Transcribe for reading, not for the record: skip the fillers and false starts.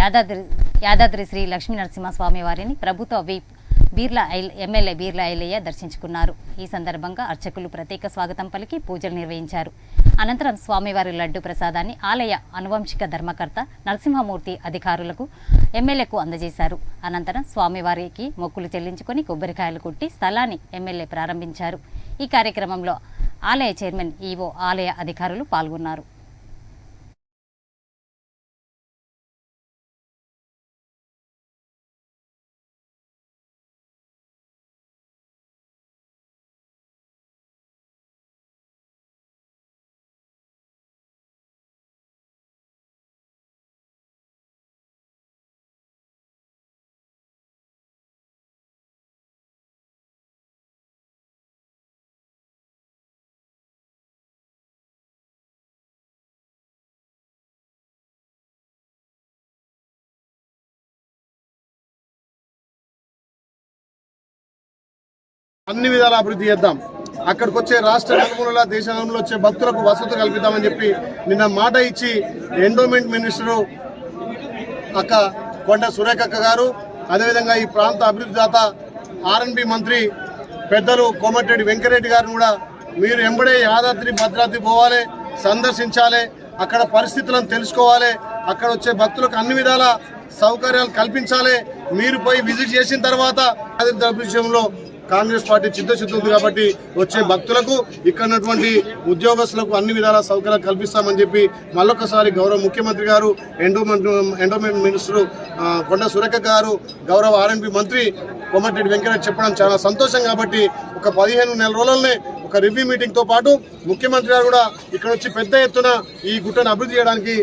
యాదాద్రి శ్రీ లక్ష్మీ నరసింహస్వామి వారిని ప్రభుత్వ whip MLA Birla Ailayya దర్శించుకున్నారు. ఈ సందర్భంగా అర్చకులు ప్రత్యేక స్వాగతం పలికి పూజలు నిర్వహించారు. అనంతరం స్వామివారి లడ్డు ప్రసాదాన్ని ఆలయ అనువంశిక ధర్మకర్త నరసింహమూర్తి అధికారులకు ఎమ్మెల్యేకు అందజేశారు. అనంతరం స్వామివారికి మొక్కులు చెల్లించుకొని కొబ్బరికాయలు కొట్టి స్థలాన్ని ఎమ్మెల్యే ప్రారంభించారు. ఈ కార్యక్రమంలో ఆలయ చైర్మన్ ఈవో ఆలయ అధికారులు పాల్గొన్నారు. అన్ని విధాల అభివృద్ధి చేద్దాం, అక్కడికి వచ్చే రాష్ట్ర నలుమూలల దేశంలో వచ్చే భక్తులకు వసతులు కల్పిద్దామని చెప్పి నిన్న మాట ఇచ్చి ఎండోమెంట్ మినిస్టరు అక్క కొండ సురేఖక్క గారు, అదేవిధంగా ఈ ప్రాంత అభివృద్ధి దాత ఆర్ఎన్బి మంత్రి పెద్దలు కోమటిరెడ్డి వెంకరెడ్డి గారిని కూడా మీరు ఎంబడే యాదాద్రి భద్రాద్రి పోవాలి, సందర్శించాలి, అక్కడ పరిస్థితులను తెలుసుకోవాలి, అక్కడ వచ్చే భక్తులకు అన్ని విధాల సౌకర్యాలు కల్పించాలి. మీరు పోయి విజిట్ చేసిన తర్వాత యాదాద్రి విషయంలో కాంగ్రెస్ పార్టీ చిత్తశుద్ధి ఉంది కాబట్టి వచ్చే భక్తులకు ఇక్కడ ఉన్నటువంటి ఉద్యోగస్తులకు అన్ని విధాల సౌకర్యాలు కల్పిస్తామని చెప్పి మళ్ళొకసారి గౌరవ ముఖ్యమంత్రి గారు, ఎండోమెంట్ మినిస్టరు కొండ సురేఖ గారు, గౌరవ ఆర్ఎన్బి మంత్రి కోమటిరెడ్డి వెంకరెడ్డి చెప్పడం చాలా సంతోషం. కాబట్టి ఒక 15 నెలల రోజులనే ఒక రివ్యూ మీటింగ్తో పాటు ముఖ్యమంత్రి గారు కూడా ఇక్కడ వచ్చి పెద్ద ఎత్తున ఈ గుట్టను అభివృద్ధి చేయడానికి